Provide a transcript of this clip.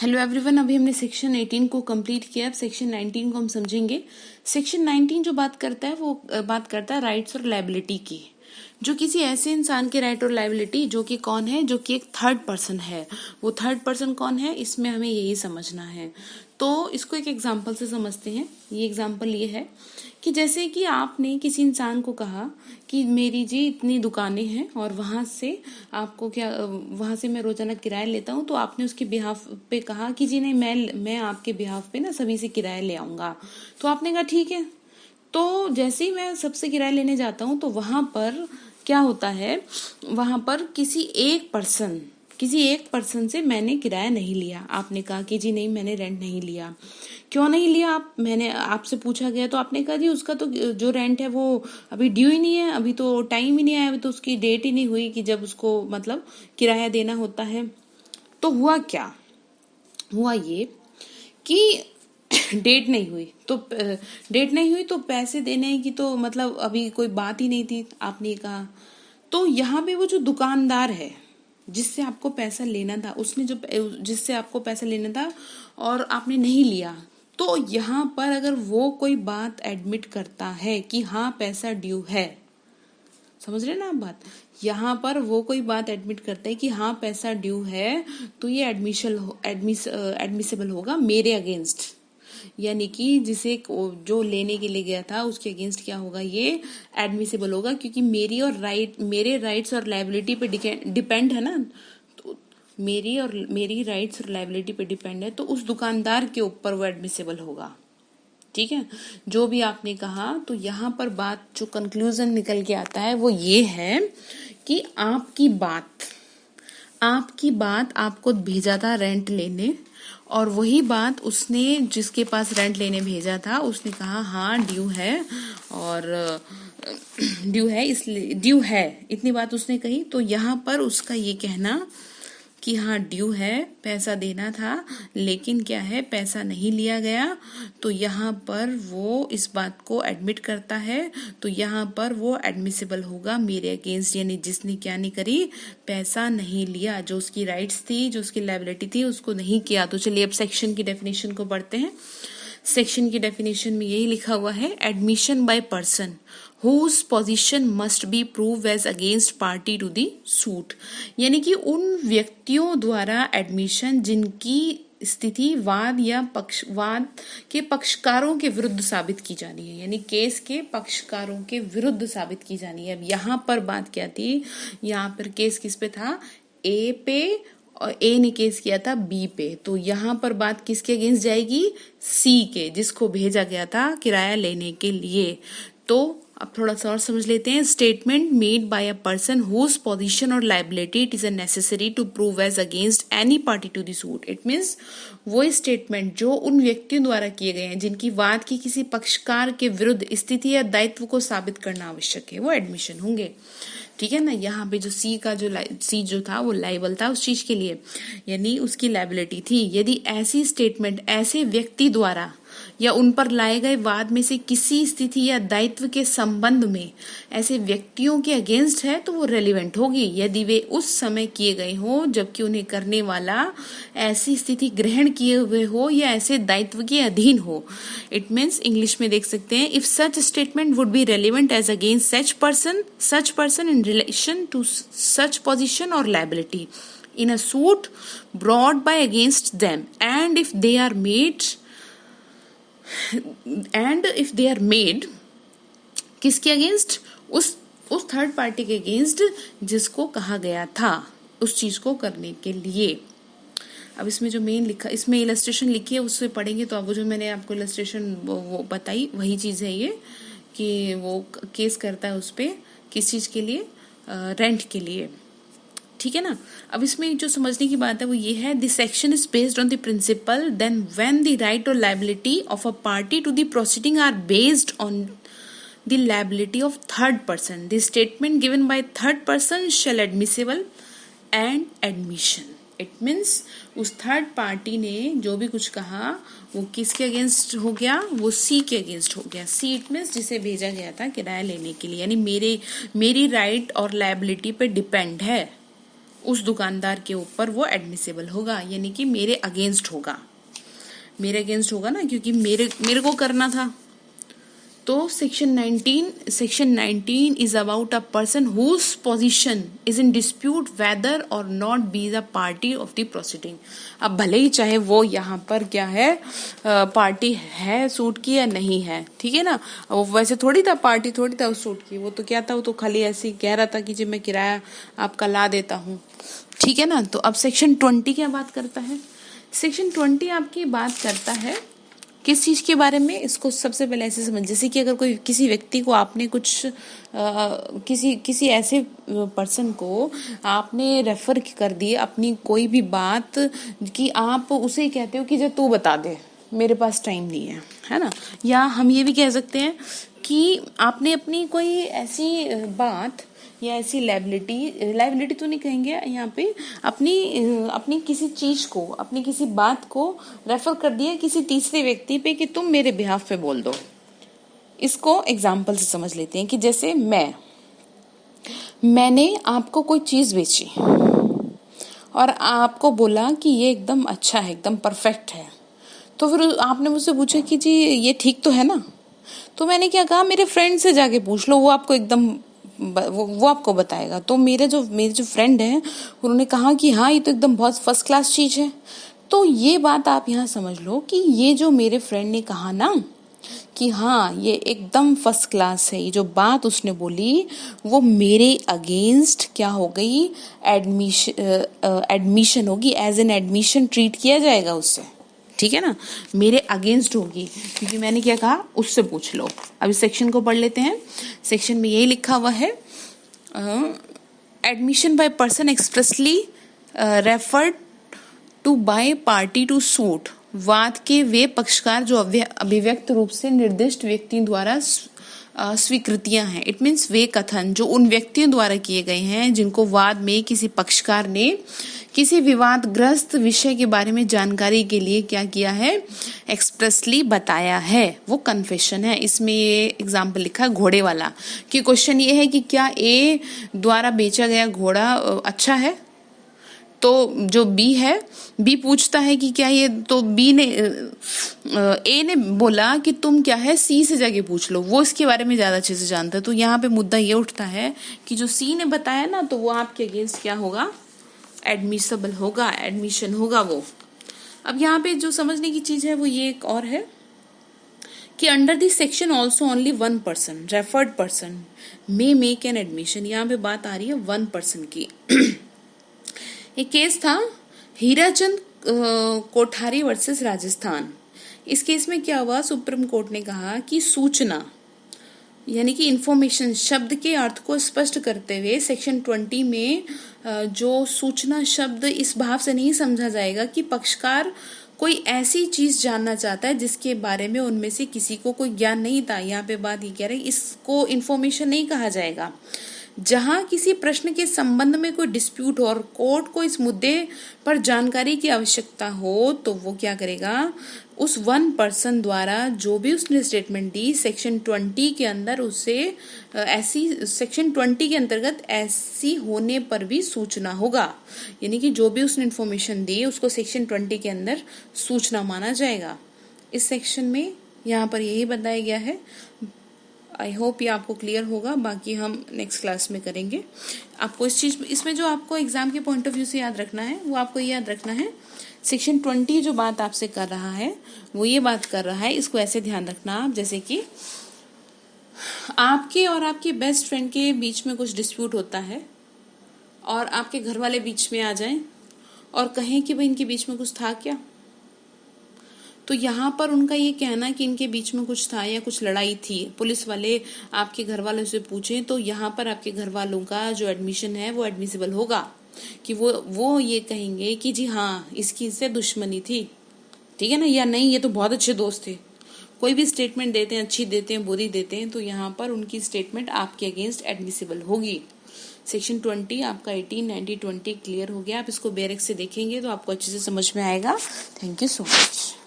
Hello everyone, अभी हमने section 18 को कंप्लीट किया। अब सेक्शन 19 को हम समझेंगे। सेक्शन 19 जो बात करता है वो बात करता है राइट्स और लायबिलिटी की। जो किसी ऐसे इंसान के राइट और लायबिलिटी जो कि कौन है, जो कि एक थर्ड पर्सन है। वो थर्ड पर्सन कौन है, इसमें हमें यही समझना है। तो इसको एक एग्जाम्पल से समझते हैं। ये एग्जाम्पल ये है कि जैसे कि आपने किसी इंसान को कहा कि मेरी जी इतनी दुकानें हैं और वहाँ से आपको वहाँ से मैं रोजाना किराया लेता हूँ। तो आपने उसके बिहाफ पे कहा कि जी नहीं, मैं आपके बिहाफ पे ना सभी से किराया ले आऊँगा। तो आपने कहा ठीक है। तो जैसे ही मैं सबसे किराया लेने जाता हूँ तो वहां पर क्या होता है, वहां पर किसी एक पर्सन से मैंने किराया नहीं लिया। आपने कहा कि जी नहीं, मैंने रेंट नहीं लिया। क्यों नहीं लिया आप, मैंने आपसे पूछा गया तो आपने कहा जी उसका तो जो रेंट है वो अभी ड्यू ही नहीं है, अभी तो टाइम ही नहीं आया, अभी तो उसकी डेट ही नहीं हुई कि जब उसको मतलब किराया देना होता है। तो हुआ क्या, हुआ ये कि डेट नहीं हुई तो पैसे देने की तो मतलब अभी कोई बात ही नहीं थी, आपने कहा। तो यहाँ पे वो जो दुकानदार है जिससे आपको पैसा लेना था, उसने जो जिससे आपको पैसा लेना था और आपने नहीं लिया, तो यहाँ पर अगर वो कोई बात एडमिट करता है कि हाँ पैसा ड्यू है, समझ रहे ना आप बात, यहाँ पर वो कोई बात एडमिट करता है कि हाँ पैसा ड्यू है, तो ये एडमिसेबल होगा मेरे अगेंस्ट। यानी कि जिसे जो लेने के लिए गया था उसके अगेंस्ट क्या होगा, ये एडमिसेबल होगा, क्योंकि मेरे राइट्स और लायबिलिटी पे डिपेंड है ना। तो मेरी राइट्स और लायबिलिटी पे डिपेंड है, तो उस दुकानदार के ऊपर वो एडमिसेबल होगा। ठीक है, जो भी आपने कहा। तो यहाँ पर बात जो कंक्लूजन निकल के आता है वो ये है कि आपकी बात आपको भेजा था रेंट लेने, और वही बात उसने जिसके पास रेंट लेने भेजा था उसने कहा हाँ ड्यू है, और ड्यू है इतनी बात उसने कही। तो यहाँ पर उसका ये कहना कि हाँ ड्यू है, पैसा देना था, लेकिन क्या है पैसा नहीं लिया गया, तो यहाँ पर वो इस बात को एडमिट करता है। तो यहाँ पर वो एडमिसिबल होगा मेरे अगेंस्ट, यानी जिसने क्या नहीं करी, पैसा नहीं लिया, जो उसकी राइट्स थी, जो उसकी लायबिलिटी थी, उसको नहीं किया। तो चलिए अब सेक्शन की डेफिनेशन को पढ़ते हैं। सेक्शन की डेफिनेशन में यही लिखा हुआ है, admission by person whose position must be proved as against party to the suit। यानी कि उन व्यक्तियों द्वारा एडमिशन जिनकी स्थिति वाद के पक्षकारों के विरुद्ध साबित की जानी है, यानी केस के पक्षकारों के विरुद्ध साबित की जानी है। अब यहाँ पर बात क्या थी, यहाँ पर केस किस पे था, ए पे, और ए ने केस किया था बी पे। तो यहाँ पर बात किसके अगेंस्ट जाएगी, सी के, जिसको भेजा गया था किराया लेने के लिए। तो अब थोड़ा सा और समझ लेते हैं। Statement made by a person whose position और liability it is necessary to prove as against any party to the suit. It means वो स्टेटमेंट जो उन व्यक्तियों द्वारा किए गए हैं जिनकी वाद की किसी पक्षकार के विरुद्ध स्थिति या दायित्व को साबित करना आवश्यक है, वो एडमिशन होंगे। ठीक है ना। यहाँ पे जो सी जो था वो लाइबल था उस चीज के लिए, यानी उसकी लायबिलिटी थी। यदि ऐसी स्टेटमेंट ऐसे व्यक्ति द्वारा या उन पर लाए गए वाद में से किसी स्थिति या दायित्व के संबंध में ऐसे व्यक्तियों के अगेंस्ट है तो वो रेलिवेंट होगी, यदि वे उस समय किए गए हो जबकि उन्हें करने वाला ऐसी स्थिति ग्रहण किए हुए हो या ऐसे दायित्व के अधीन हो। इट मीन्स इंग्लिश में देख सकते हैं, if such statement would be relevant as against such person in relation to such position और liability in a suit brought by against them, and if they are made किसके against, उस third party के against जिसको कहा गया था उस चीज को करने के लिए। अब इसमें जो मेन लिखा, इसमें इलस्ट्रेशन लिखी है उससे पढ़ेंगे तो अब जो मैंने आपको इलस्ट्रेशन वो बताई वही चीज है ये, कि वो केस करता है उस पे किस चीज के लिए, रेंट के लिए। ठीक है ना। अब इसमें जो समझने की बात है वो ये है, this section is based on the principle then when the right और liability of a party to the proceeding are based on the liability of third person, the statement given by third person shall admissible and admission. It means उस third party ने जो भी कुछ कहा वो किसके against हो गया, वो सी के अगेंस्ट हो गया। सी इट मीन्स जिसे भेजा गया था किराया लेने के लिए, यानी मेरी राइट और लायबिलिटी पे डिपेंड है। उस दुकानदार के ऊपर वो एडमिसिबल होगा, यानी कि मेरे अगेंस्ट होगा, मेरे अगेंस्ट होगा ना, क्योंकि मेरे को करना था। तो section 19 is about a person whose position is in dispute whether और not be the party of the proceeding. अब भले ही चाहे वो यहाँ पर क्या है, पार्टी है सूट की या नहीं है, ठीक है ना। वो वैसे थोड़ी था, पार्टी थोड़ी था उस सूट की, वो तो क्या था, वो तो खाली ऐसे ही कह रहा था कि जी मैं किराया आपका ला देता हूँ, ठीक है ना। तो अब सेक्शन 20 क्या बात करता है? सेक्शन 20 आपकी बात करता है किस चीज के बारे में? इसको सबसे पहले ऐसे समझ, जैसे कि अगर कोई किसी व्यक्ति को आपने कुछ किसी ऐसे पर्सन को आपने रेफर कर दी अपनी कोई भी बात, कि आप उसे कहते हो कि जो तू बता दे, मेरे पास टाइम नहीं है ना। या हम ये भी कह सकते हैं कि आपने अपनी कोई ऐसी बात या ऐसी लाइबिलिटी तो नहीं कहेंगे यहाँ पे, अपनी किसी चीज को, अपनी किसी बात को रेफर कर दिया किसी तीसरे व्यक्ति पे कि तुम मेरे बिहाफ पे बोल दो। इसको एग्जाम्पल से समझ लेते हैं कि जैसे मैंने आपको कोई चीज बेची और आपको बोला कि ये एकदम अच्छा है, एकदम परफेक्ट है। तो फिर आपने मुझसे पूछा कि जी ये ठीक तो है ना। तो मैंने क्या कहा, मेरे फ्रेंड से जाके पूछ लो, वो आपको एकदम वो आपको बताएगा। तो मेरे जो फ्रेंड है उन्होंने कहा कि हाँ ये तो एकदम बहुत फर्स्ट क्लास चीज है। तो ये बात आप यहाँ समझ लो कि ये जो मेरे फ्रेंड ने कहा ना कि हाँ ये एकदम फर्स्ट क्लास है, ये जो बात उसने बोली वो मेरे अगेंस्ट क्या हो गई, एडमिशन होगी, एज एन एडमिशन ट्रीट किया जाएगा उससे, ठीक है ना, मेरे अगेंस्ट होगी, क्योंकि मैंने क्या कहा, उससे पूछ लो। अभी सेक्शन को पढ़ लेते हैं। सेक्शन में यही लिखा हुआ है, admission by person expressly referred to by party to suit, वाद के वे पक्षकार जो अभिव्यक्त रूप से निर्दिष्ट व्यक्तियों द्वारा स्वीकृतियां हैं। इट मीन्स वे कथन जो उन व्यक्तियों द्वारा किए गए हैं जिनको वाद में किसी पक्षकार ने किसी विवादग्रस्त विषय के बारे में जानकारी के लिए क्या किया है, एक्सप्रेसली बताया है, वो कन्फेशन है। इसमें ये एग्जाम्पल लिखा है घोड़े वाला, कि क्वेश्चन ये है कि क्या ए द्वारा बेचा गया घोड़ा अच्छा है। तो जो बी पूछता है कि क्या ये, तो बी ने ए ने बोला कि तुम क्या है सी से जाके पूछ लो, वो इसके बारे में ज्यादा अच्छे से जानता है। तो यहाँ पे मुद्दा ये उठता है कि जो सी ने बताया ना, तो वो आपके अगेंस्ट क्या होगा, एडमिसिबल होगा, एडमिशन होगा वो। अब यहाँ पे जो समझने की चीज है वो ये एक और है कि under this section also only one person, referred person may make an admission. यहाँ पे बात आ रही है वन पर्सन की। एक केस था हीराचंद कोठारी वर्सेस राजस्थान। इस केस में क्या हुआ, सुप्रीम कोर्ट ने कहा कि सूचना यानी कि इंफॉर्मेशन शब्द के अर्थ को स्पष्ट करते हुए सेक्शन 20 में जो सूचना शब्द इस भाव से नहीं समझा जाएगा कि पक्षकार कोई ऐसी चीज जानना चाहता है जिसके बारे में उनमें से किसी को कोई ज्ञान नहीं था। यहाँ पे बात ये कह रहे हैं, इसको इंफॉर्मेशन नहीं कहा जाएगा। जहां किसी प्रश्न के संबंध में कोई डिस्प्यूट हो और कोर्ट को इस मुद्दे पर जानकारी की आवश्यकता हो, तो वो क्या करेगा, उस वन पर्सन द्वारा जो भी उसने स्टेटमेंट दी सेक्शन 20 के अंदर उसे ऐसी सेक्शन 20 के अंतर्गत ऐसी होने पर भी सूचना होगा। यानी कि जो भी उसने इन्फॉर्मेशन दी उसको सेक्शन 20 के अंदर सूचना माना जाएगा। इस सेक्शन में यहाँ पर यही बताया गया है। आई होप ये आपको क्लियर होगा, बाकी हम नेक्स्ट क्लास में करेंगे। आपको इसमें जो आपको एग्जाम के पॉइंट ऑफ व्यू से याद रखना है वो आपको याद रखना है, सेक्शन 20 जो बात आपसे कर रहा है वो ये बात कर रहा है, इसको ऐसे ध्यान रखना आप, जैसे कि आपके और आपके बेस्ट फ्रेंड के बीच में कुछ डिस्प्यूट होता है और आपके घर वाले बीच में आ जाएं और कहें कि भाई इनके बीच में कुछ था क्या, तो यहाँ पर उनका ये कहना कि इनके बीच में कुछ था या कुछ लड़ाई थी, पुलिस वाले आपके घर वालों से पूछें तो यहाँ पर आपके घर वालों का जो एडमिशन है वो एडमिसिबल होगा, कि वो ये कहेंगे कि जी हाँ इसकी इससे दुश्मनी थी, ठीक है ना, या नहीं ये तो बहुत अच्छे दोस्त थे। कोई भी स्टेटमेंट देते हैं, अच्छी देते हैं, बुरी देते हैं, तो यहाँ पर उनकी स्टेटमेंट आपके अगेंस्ट एडमिसिबल होगी। सेक्शन 20 आपका 18, 19, 20 क्लियर हो गया। आप इसको बेरेक से देखेंगे तो आपको अच्छे से समझ में आएगा। Thank you so much.